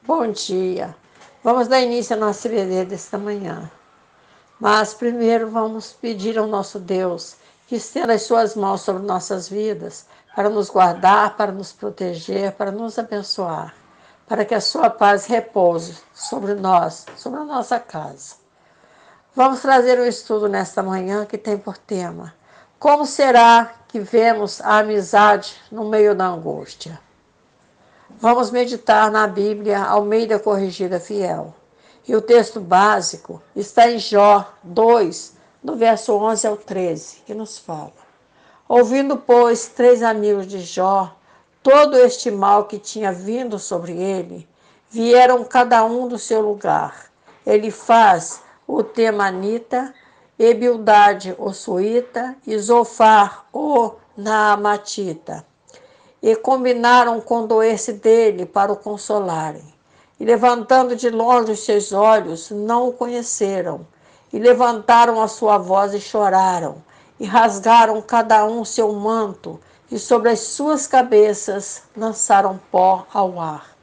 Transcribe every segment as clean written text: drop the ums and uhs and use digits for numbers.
Bom dia. Vamos dar início à nossa IBD desta manhã. Mas primeiro vamos pedir ao nosso Deus que estenda as suas mãos sobre nossas vidas para nos guardar, para nos proteger, para nos abençoar, para que a sua paz repouse sobre nós, sobre a nossa casa. Vamos trazer um estudo nesta manhã que tem por tema: como será que vemos a amizade no meio da angústia? Vamos meditar na Bíblia Almeida Corrigida Fiel. E o texto básico está em Jó 2, do verso 11 ao 13, que nos fala: ouvindo, pois, 3 amigos de Jó todo este mal que tinha vindo sobre ele, vieram cada um do seu lugar. Elifaz, o temanita, e Bildade, o suíta, e Zofar, o naamatita, e combinaram condoer-se dele para o consolarem. E levantando de longe os seus olhos, não o conheceram. E levantaram a sua voz e choraram. E rasgaram cada um seu manto, e sobre as suas cabeças lançaram pó ao ar.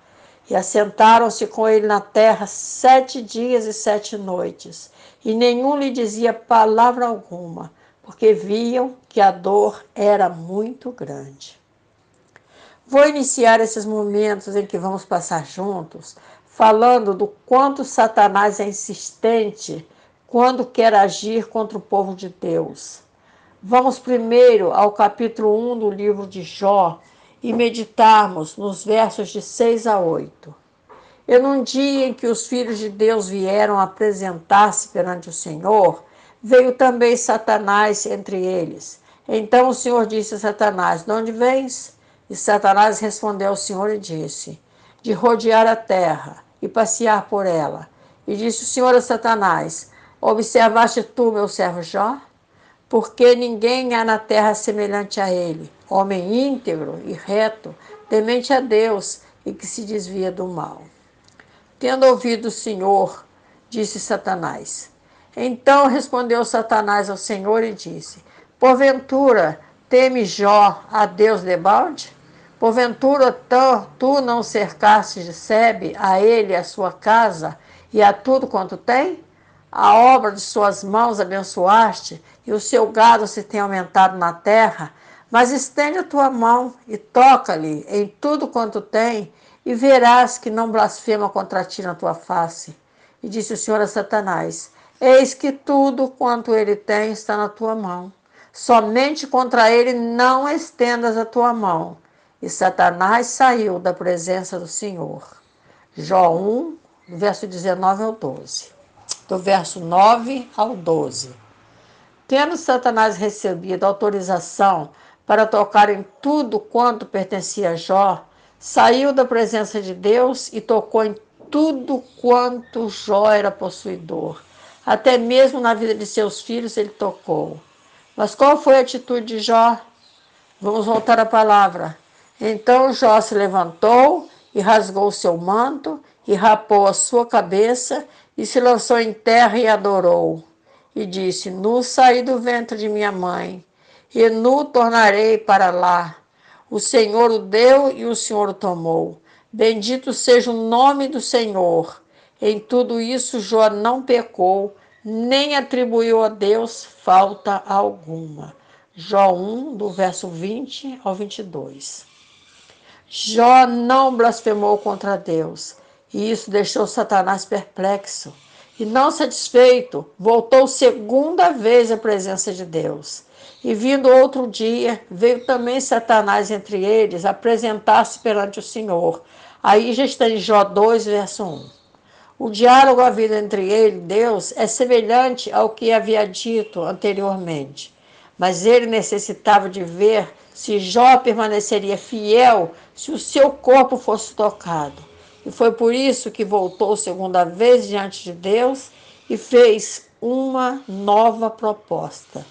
E assentaram-se com ele na terra 7 dias e 7 noites. E nenhum lhe dizia palavra alguma, porque viam que a dor era muito grande. Vou iniciar esses momentos em que vamos passar juntos, falando do quanto Satanás é insistente quando quer agir contra o povo de Deus. Vamos primeiro ao capítulo 1 do livro de Jó e meditarmos nos versos de 6 a 8. E num dia em que os filhos de Deus vieram apresentar-se perante o Senhor, veio também Satanás entre eles. Então o Senhor disse a Satanás: de onde vens? E Satanás respondeu ao Senhor e disse: de rodear a terra e passear por ela. E disse o Senhor a Satanás: observaste tu, meu servo Jó? Porque ninguém há na terra semelhante a ele, homem íntegro e reto, temente a Deus e que se desvia do mal. Tendo ouvido o Senhor, disse Satanás. Então respondeu Satanás ao Senhor e disse: porventura teme Jó a Deus debalde? Porventura tu não cercaste de Sebe a ele, a sua casa e a tudo quanto tem? A obra de suas mãos abençoaste, e o seu gado se tem aumentado na terra. Mas estende a tua mão e toca-lhe em tudo quanto tem, e verás que não blasfema contra ti na tua face. E disse o Senhor a Satanás: eis que tudo quanto ele tem está na tua mão. Somente contra ele não estendas a tua mão. E Satanás saiu da presença do Senhor. Jó 1, verso 19 ao 12. Do verso 9 ao 12. Tendo Satanás recebido autorização para tocar em tudo quanto pertencia a Jó, saiu da presença de Deus e tocou em tudo quanto Jó era possuidor. Até mesmo na vida de seus filhos ele tocou. Mas qual foi a atitude de Jó? Vamos voltar à palavra. Então Jó se levantou e rasgou o seu manto e rapou a sua cabeça e se lançou em terra e adorou. E disse: nu saí do ventre de minha mãe, e nu tornarei para lá. O Senhor o deu e o Senhor o tomou. Bendito seja o nome do Senhor. Em tudo isso Jó não pecou, nem atribuiu a Deus falta alguma. Jó 1, do verso 20 ao 22. Jó não blasfemou contra Deus, e isso deixou Satanás perplexo. E não satisfeito, voltou segunda vez à presença de Deus. E vindo outro dia, veio também Satanás entre eles, apresentar-se perante o Senhor. Aí já está em Jó 2, verso 1. O diálogo havido entre ele e Deus é semelhante ao que havia dito anteriormente. Mas ele necessitava de ver se Jó permaneceria fiel se o seu corpo fosse tocado. E foi por isso que voltou segunda vez diante de Deus e fez uma nova proposta.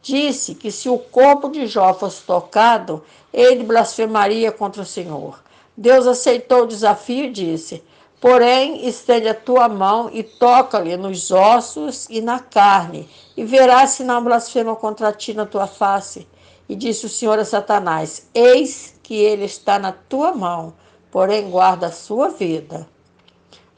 Disse que se o corpo de Jó fosse tocado, ele blasfemaria contra o Senhor. Deus aceitou o desafio e disse: porém, estende a tua mão e toca-lhe nos ossos e na carne, e verás se não blasfema contra ti na tua face. E disse o Senhor a Satanás: eis que ele está na tua mão, porém guarda a sua vida.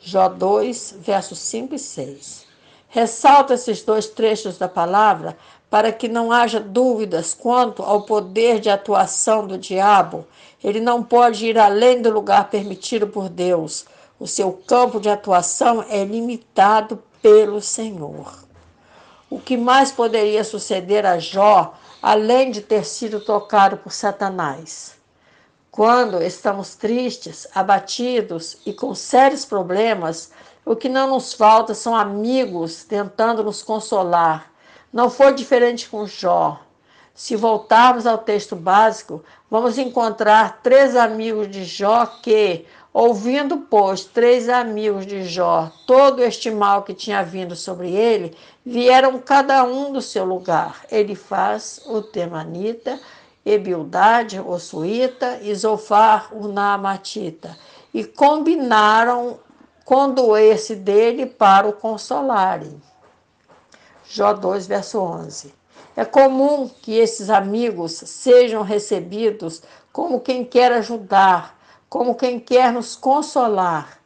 Jó 2, versos 5 e 6. Ressalta esses dois trechos da palavra para que não haja dúvidas quanto ao poder de atuação do diabo. Ele não pode ir além do lugar permitido por Deus. O seu campo de atuação é limitado pelo Senhor. O que mais poderia suceder a Jó, além de ter sido tocado por Satanás? Quando estamos tristes, abatidos e com sérios problemas, o que não nos falta são amigos tentando nos consolar. Não foi diferente com Jó. Se voltarmos ao texto básico, vamos encontrar 3 amigos de Jó que, ouvindo, pois, 3 amigos de Jó todo este mal que tinha vindo sobre ele, vieram cada um do seu lugar. Elifaz, o temanita, Ebildade, o suíta, e Zofar, o naamatita, e combinaram condoer-se dele para o consolarem. Jó 2, verso 11. É comum que esses amigos sejam recebidos como quem quer ajudar, como quem quer nos consolar.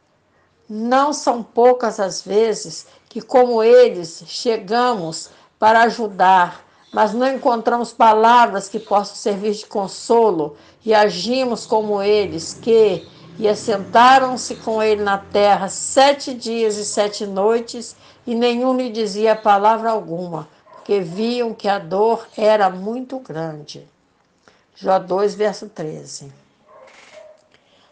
Não são poucas as vezes que, como eles, chegamos para ajudar, mas não encontramos palavras que possam servir de consolo e agimos como eles, que e assentaram-se com ele na terra 7 dias e 7 noites, e nenhum lhe dizia palavra alguma, porque viam que a dor era muito grande. Jó 2, verso 13.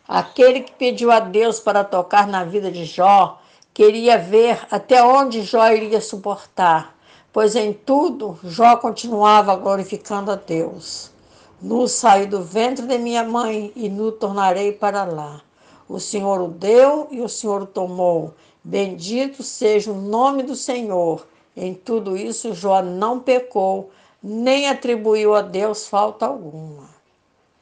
Aquele que pediu a Deus para tocar na vida de Jó, queria ver até onde Jó iria suportar, pois em tudo Jó continuava glorificando a Deus. Nu saí do ventre de minha mãe e nu tornarei para lá. O Senhor o deu e o Senhor o tomou. Bendito seja o nome do Senhor. Em tudo isso Jó não pecou, nem atribuiu a Deus falta alguma.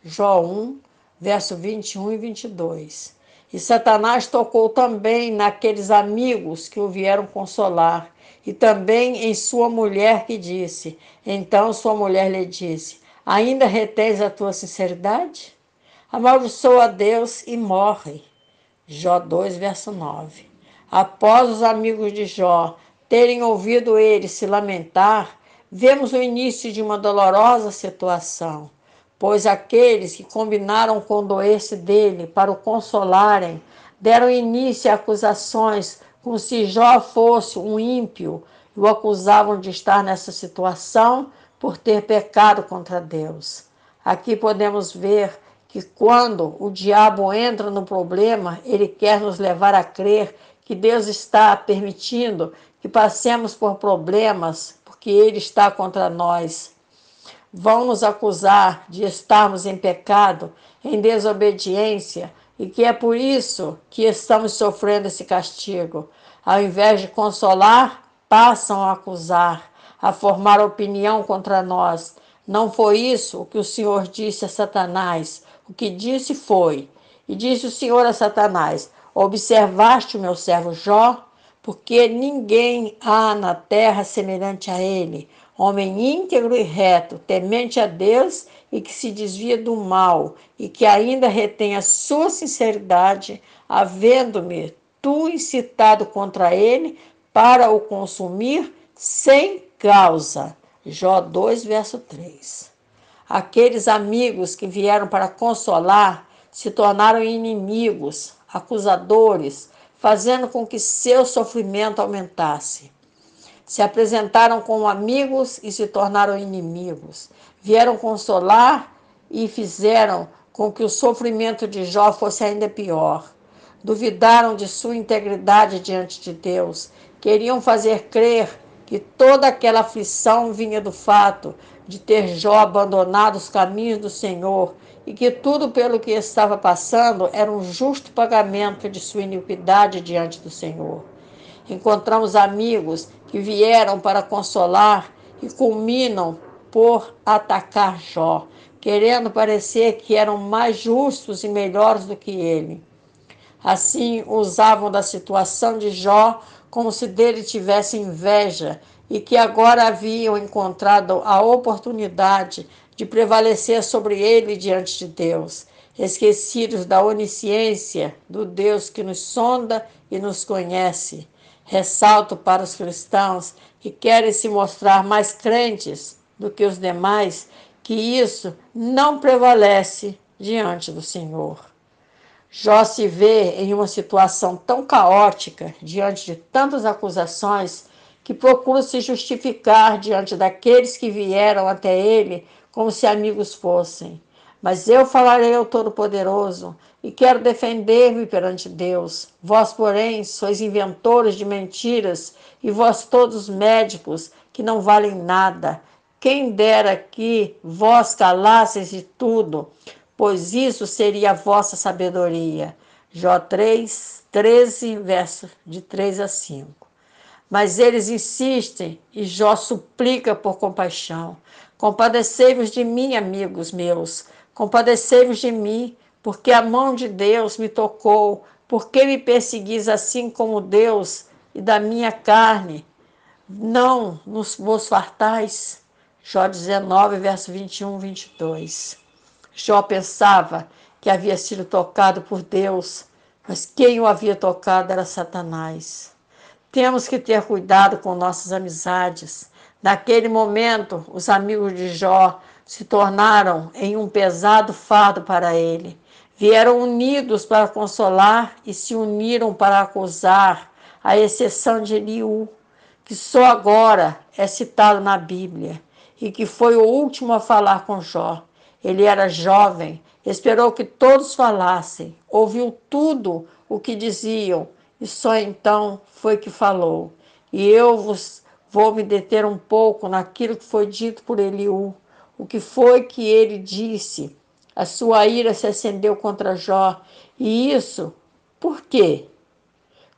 Jó 1, verso 21 e 22. E Satanás tocou também naqueles amigos que o vieram consolar, e também em sua mulher que disse. Então sua mulher lhe disse: ainda retens a tua sinceridade? Amaldiçoa a Deus e morre. Jó 2, verso 9. Após os amigos de Jó terem ouvido ele se lamentar, vemos o início de uma dolorosa situação, pois aqueles que combinaram condoer-se dele para o consolarem deram início a acusações como se Jó fosse um ímpio e o acusavam de estar nessa situação por ter pecado contra Deus. Aqui podemos ver que quando o diabo entra no problema, ele quer nos levar a crer que Deus está permitindo que passemos por problemas porque ele está contra nós. Vão nos acusar de estarmos em pecado, em desobediência, e que é por isso que estamos sofrendo esse castigo. Ao invés de consolar, passam a acusar, a formar opinião contra nós. Não foi isso o que o Senhor disse a Satanás. O que disse foi: e disse o Senhor a Satanás: observaste o meu servo Jó? Porque ninguém há na terra semelhante a ele, homem íntegro e reto, temente a Deus e que se desvia do mal, e que ainda retém a sua sinceridade, havendo-me tu incitado contra ele para o consumir sem causa. Jó 2, verso 3. Aqueles amigos que vieram para consolar se tornaram inimigos, acusadores, fazendo com que seu sofrimento aumentasse. Se apresentaram como amigos e se tornaram inimigos. Vieram consolar e fizeram com que o sofrimento de Jó fosse ainda pior. Duvidaram de sua integridade diante de Deus. Queriam fazer crer que toda aquela aflição vinha do fato de ter Jó abandonado os caminhos do Senhor e que tudo pelo que estava passando era um justo pagamento de sua iniquidade diante do Senhor. Encontramos amigos que vieram para consolar e culminam por atacar Jó, querendo parecer que eram mais justos e melhores do que ele. Assim, usavam da situação de Jó como se dele tivesse inveja e que agora haviam encontrado a oportunidade de prevalecer sobre ele diante de Deus. esquecidos da onisciência do Deus que nos sonda e nos conhece. Ressalto para os cristãos que querem se mostrar mais crentes do que os demais, que isso não prevalece diante do Senhor. Jó se vê em uma situação tão caótica, diante de tantas acusações, que procura se justificar diante daqueles que vieram até ele como se amigos fossem. Mas eu falarei ao Todo-Poderoso e quero defender-me perante Deus. Vós, porém, sois inventores de mentiras e vós todos médicos que não valem nada. Quem dera que vós calasseis de tudo, pois isso seria a vossa sabedoria. Jó 3, 13, versos de 3 a 5. Mas eles insistem e Jó suplica por compaixão. Compadecei-vos de mim, amigos meus, compadecei-vos de mim, porque a mão de Deus me tocou. Por que me perseguis assim como Deus e da minha carne? Não vos fartais. Jó 19, verso 21, 22. Jó pensava que havia sido tocado por Deus, mas quem o havia tocado era Satanás. Temos que ter cuidado com nossas amizades. Naquele momento, os amigos de Jó se tornaram em um pesado fardo para ele. Vieram unidos para consolar e se uniram para acusar, à exceção de Eliú, que só agora é citado na Bíblia e que foi o último a falar com Jó. Ele era jovem, esperou que todos falassem, ouviu tudo o que diziam e só então foi que falou. E eu vou me deter um pouco naquilo que foi dito por Eliú. O que foi que ele disse? A sua ira se acendeu contra Jó. E isso, por quê?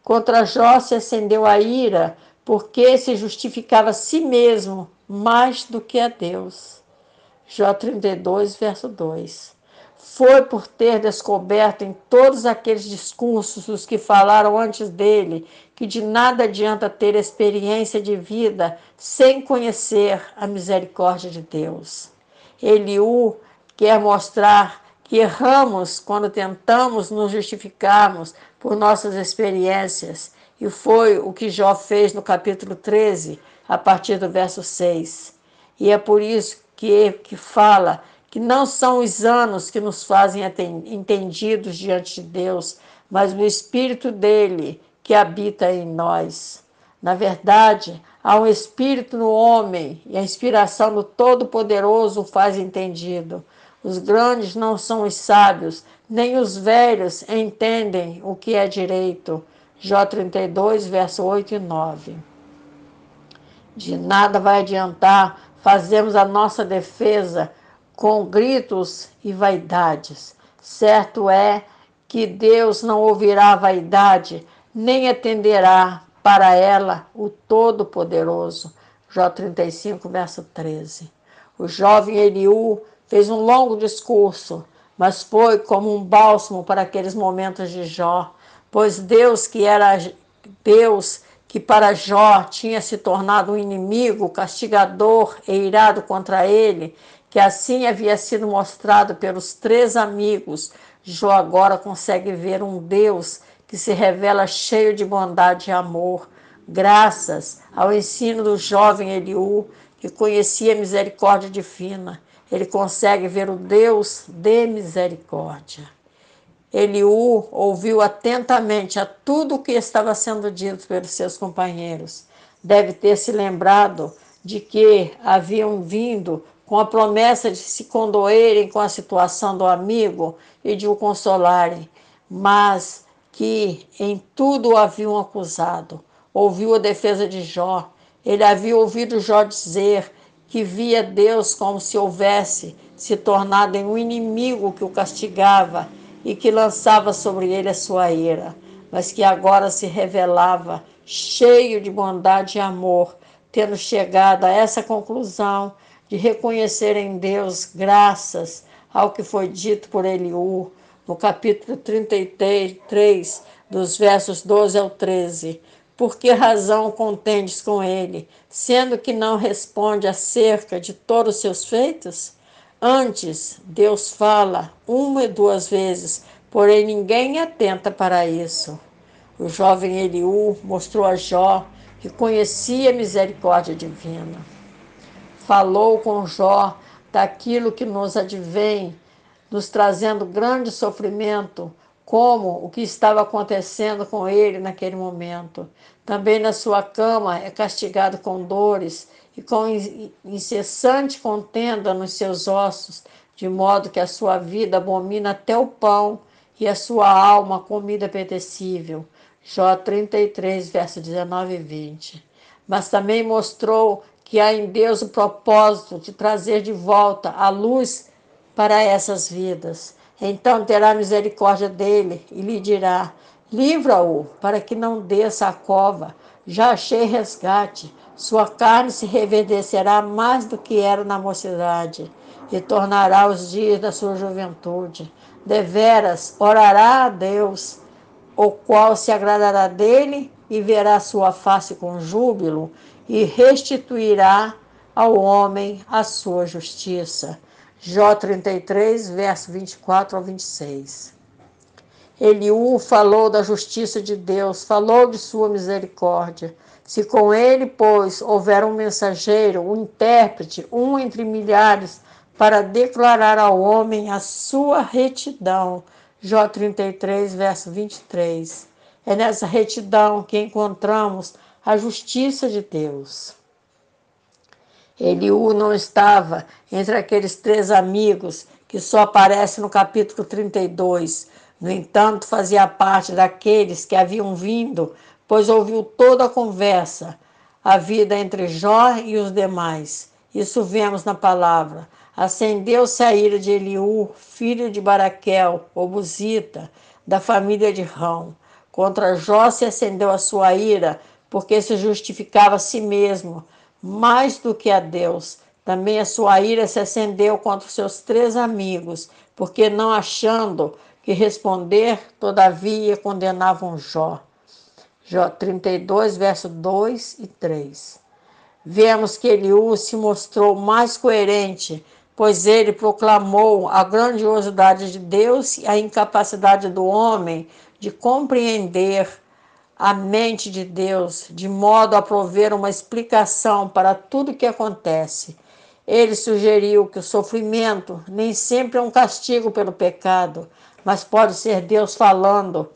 Contra Jó se acendeu a ira porque se justificava a si mesmo mais do que a Deus. Jó 32, verso 2. Foi por ter descoberto em todos aqueles discursos os que falaram antes dele que de nada adianta ter experiência de vida sem conhecer a misericórdia de Deus. Eliú quer mostrar que erramos quando tentamos nos justificarmos por nossas experiências, e foi o que Jó fez no capítulo 13, a partir do verso 6. E é por isso que fala que não são os anos que nos fazem entendidos diante de Deus, mas o Espírito dele que habita em nós. Na verdade, há um Espírito no homem e a inspiração do Todo-Poderoso o faz entendido. Os grandes não são os sábios, nem os velhos entendem o que é direito. Jó 32, verso 8 e 9. De nada vai adiantar fazermos a nossa defesa com gritos e vaidades. Certo é que Deus não ouvirá a vaidade, nem atenderá para ela o Todo-Poderoso. Jó 35, verso 13. O jovem Eliú fez um longo discurso, mas foi como um bálsamo para aqueles momentos de Jó, pois Deus que para Jó tinha se tornado um inimigo, castigador e irado contra ele, que assim havia sido mostrado pelos 3 amigos, Jó agora consegue ver um Deus que se revela cheio de bondade e amor, graças ao ensino do jovem Eliú, que conhecia a misericórdia divina. Ele consegue ver o Deus de misericórdia. Eliú ouviu atentamente a tudo o que estava sendo dito pelos seus companheiros. Deve ter se lembrado de que haviam vindo com a promessa de se condoerem com a situação do amigo e de o consolarem, mas que em tudo o haviam acusado. Ouviu a defesa de Jó. Ele havia ouvido Jó dizer que via Deus como se houvesse se tornado em um inimigo que o castigava e que lançava sobre ele a sua ira, mas que agora se revelava cheio de bondade e amor, tendo chegado a essa conclusão de reconhecer em Deus graças ao que foi dito por Eliú, no capítulo 33, dos versos 12 ao 13. Por que razão contendes com ele, sendo que não responde acerca de todos os seus feitos? Antes, Deus fala uma e duas vezes, porém ninguém atenta para isso. O jovem Eliú mostrou a Jó que conhecia a misericórdia divina. Falou com Jó daquilo que nos advém, nos trazendo grande sofrimento, como o que estava acontecendo com ele naquele momento. Também na sua cama é castigado com dores e com incessante contenda nos seus ossos, de modo que a sua vida abomina até o pão e a sua alma a comida apetecível. Jó 33, versos 19 e 20. Mas também mostrou que há em Deus o propósito de trazer de volta a luz para essas vidas. Então terá misericórdia dele e lhe dirá: livra-o, para que não desça a cova. Já achei resgate. Sua carne se reverdecerá mais do que era na mocidade, e tornará os dias da sua juventude. Deveras orará a Deus, o qual se agradará dele e verá sua face com júbilo e restituirá ao homem a sua justiça. Jó 33, verso 24 ao 26. Eliú falou da justiça de Deus, falou de sua misericórdia. Se com ele, pois, houver um mensageiro, um intérprete, um entre milhares, para declarar ao homem a sua retidão. Jó 33, verso 23. É nessa retidão que encontramos a justiça de Deus. Eliú não estava entre aqueles três amigos que só aparecem no capítulo 32. No entanto, fazia parte daqueles que haviam vindo, pois ouviu toda a conversa, a vida entre Jó e os demais. Isso vemos na palavra. Acendeu-se a ira de Eliú, filho de Baraquel, obusita, da família de Rão. Contra Jó se acendeu a sua ira, porque se justificava a si mesmo, mais do que a Deus. Também a sua ira se acendeu contra os seus três amigos, porque não achando que responder, todavia condenavam Jó. Jó 32, verso 2 e 3. Vemos que Eliú se mostrou mais coerente, pois ele proclamou a grandiosidade de Deus e a incapacidade do homem de compreender a mente de Deus, de modo a prover uma explicação para tudo o que acontece. Ele sugeriu que o sofrimento nem sempre é um castigo pelo pecado, mas pode ser Deus falando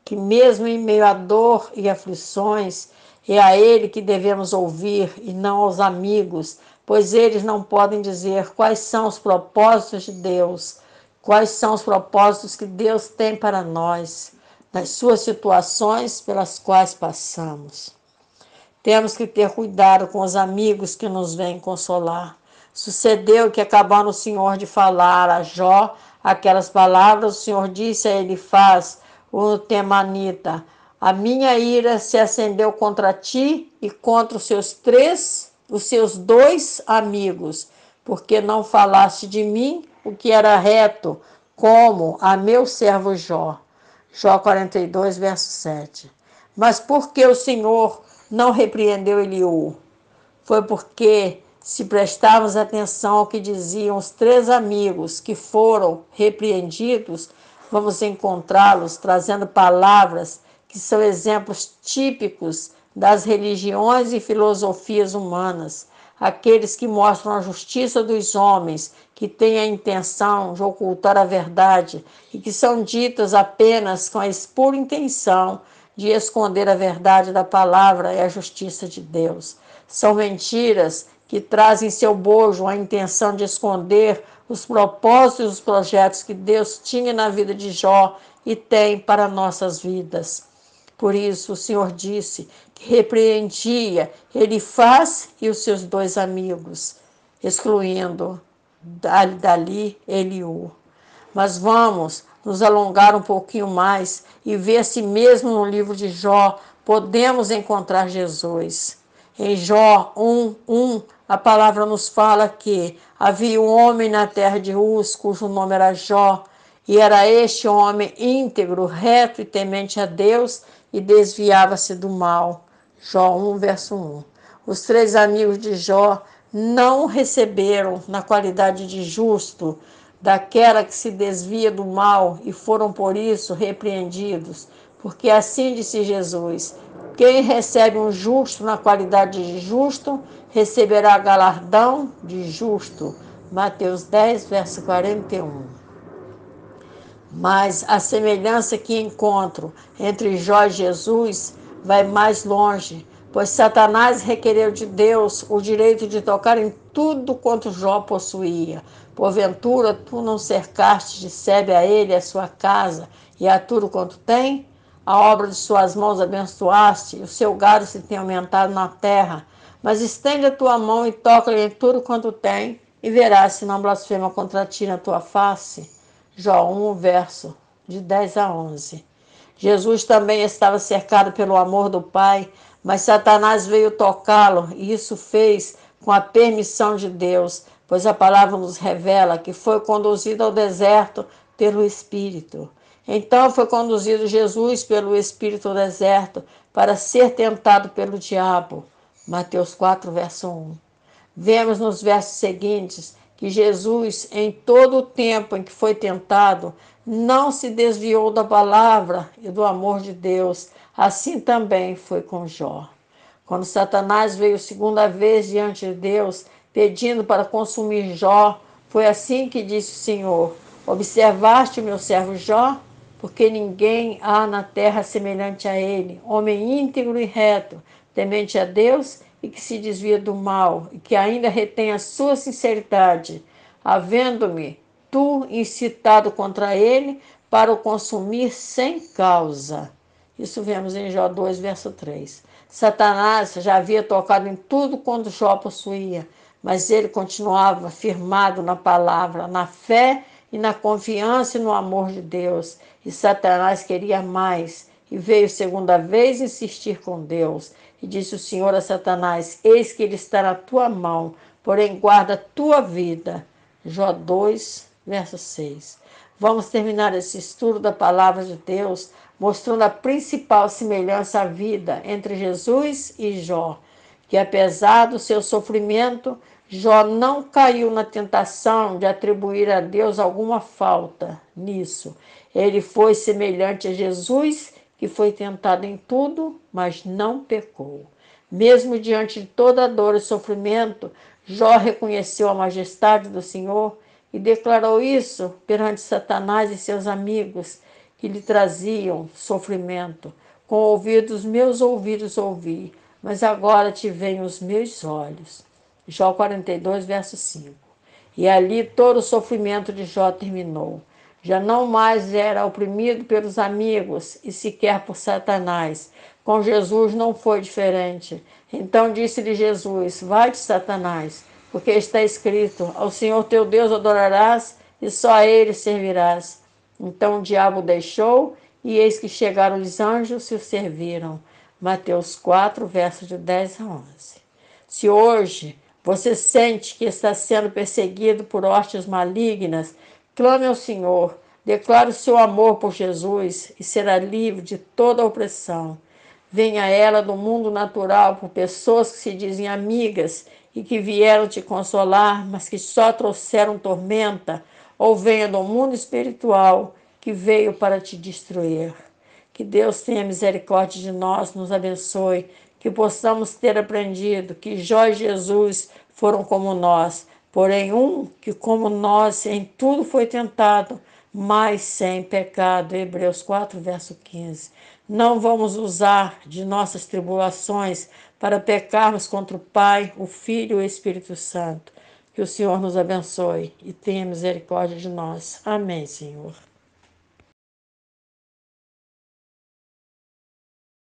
que mesmo em meio à dor e aflições, é a Ele que devemos ouvir e não aos amigos, pois eles não podem dizer quais são os propósitos de Deus, quais são os propósitos que Deus tem para nós, nas suas situações pelas quais passamos. Temos que ter cuidado com os amigos que nos vêm consolar. Sucedeu que, acabando o Senhor de falar a Jó aquelas palavras, o Senhor disse a Elifaz, o temanita: a minha ira se acendeu contra ti e contra os seus dois amigos, porque não falaste de mim o que era reto, como a meu servo Jó. Jó 42, verso 7. Mas por que o Senhor não repreendeu Eliú? Foi porque, se prestarmos atenção ao que diziam os três amigos que foram repreendidos, vamos encontrá-los trazendo palavras que são exemplos típicos das religiões e filosofias humanas, aqueles que mostram a justiça dos homens, que têm a intenção de ocultar a verdade e que são ditas apenas com a pura intenção de esconder a verdade da palavra e a justiça de Deus. São mentiras que trazem em seu bojo a intenção de esconder os propósitos e os projetos que Deus tinha na vida de Jó e tem para nossas vidas. Por isso o Senhor disse que repreendia Elifaz e os seus dois amigos, excluindo dali Eliú. Mas vamos nos alongar um pouquinho mais e ver se mesmo no livro de Jó podemos encontrar Jesus. Em Jó 1:1, a palavra nos fala que havia um homem na terra de Uz, cujo nome era Jó, e era este homem íntegro, reto e temente a Deus, e desviava-se do mal. Jó 1, verso 1. Os três amigos de Jó não receberam na qualidade de justo daquela que se desvia do mal e foram por isso repreendidos. Porque assim disse Jesus: quem recebe um justo na qualidade de justo, receberá galardão de justo. Mateus 10, verso 41. Mas a semelhança que encontro entre Jó e Jesus vai mais longe, pois Satanás requereu de Deus o direito de tocar em tudo quanto Jó possuía. Porventura, tu não cercaste de sebe a ele e a sua casa, e a tudo quanto tem? A obra de suas mãos abençoaste, e o seu gado se tem aumentado na terra. Mas estende a tua mão e toca-lhe em tudo quanto tem, e verás se não blasfema contra ti na tua face. Jó 1, verso de 10 a 11. Jesus também estava cercado pelo amor do Pai, mas Satanás veio tocá-lo, e isso fez com a permissão de Deus, pois a palavra nos revela que foi conduzido ao deserto pelo Espírito. Então foi conduzido Jesus pelo Espírito ao deserto para ser tentado pelo diabo. Mateus 4, verso 1. Vemos nos versos seguintes que Jesus, em todo o tempo em que foi tentado, não se desviou da palavra e do amor de Deus. Assim também foi com Jó. Quando Satanás veio segunda vez diante de Deus, pedindo para consumir Jó, foi assim que disse o Senhor: observaste o meu servo Jó? Porque ninguém há na terra semelhante a ele, homem íntegro e reto, temente a Deus e que se desvia do mal, e que ainda retém a sua sinceridade, havendo-me tu incitado contra ele para o consumir sem causa. Isso vemos em Jó 2, verso 3. Satanás já havia tocado em tudo quanto Jó possuía, mas ele continuava firmado na palavra, na fé e na confiança e no amor de Deus. E Satanás queria mais, e veio segunda vez insistir com Deus. E disse o Senhor a Satanás: eis que ele está na tua mão, porém guarda a tua vida. Jó 2, verso 6. Vamos terminar esse estudo da palavra de Deus mostrando a principal semelhança à vida entre Jesus e Jó, que apesar do seu sofrimento, Jó não caiu na tentação de atribuir a Deus alguma falta nisso. Ele foi semelhante a Jesus, que foi tentado em tudo, mas não pecou. Mesmo diante de toda a dor e sofrimento, Jó reconheceu a majestade do Senhor e declarou isso perante Satanás e seus amigos, que lhe traziam sofrimento. Com ouvidos meus ouvidos ouvi, mas agora te veem os meus olhos. Jó 42, verso 5. E ali todo o sofrimento de Jó terminou. Já não mais era oprimido pelos amigos e sequer por Satanás. Com Jesus não foi diferente. Então disse-lhe Jesus: vai-te, Satanás, porque está escrito: ao Senhor teu Deus adorarás e só a ele servirás. Então o diabo deixou, e eis que chegaram os anjos e o serviram. Mateus 4, versos de 10 a 11. Se hoje você sente que está sendo perseguido por hostes malignas, clame ao Senhor, declare o seu amor por Jesus e será livre de toda opressão. Venha ela do mundo natural por pessoas que se dizem amigas e que vieram te consolar, mas que só trouxeram tormenta, ou venha do mundo espiritual que veio para te destruir. Que Deus tenha misericórdia de nós, nos abençoe, que possamos ter aprendido que Jó e Jesus foram como nós, porém um que como nós em tudo foi tentado, mas sem pecado. Hebreus 4, verso 15. Não vamos usar de nossas tribulações para pecarmos contra o Pai, o Filho e o Espírito Santo. Que o Senhor nos abençoe e tenha misericórdia de nós. Amém, Senhor.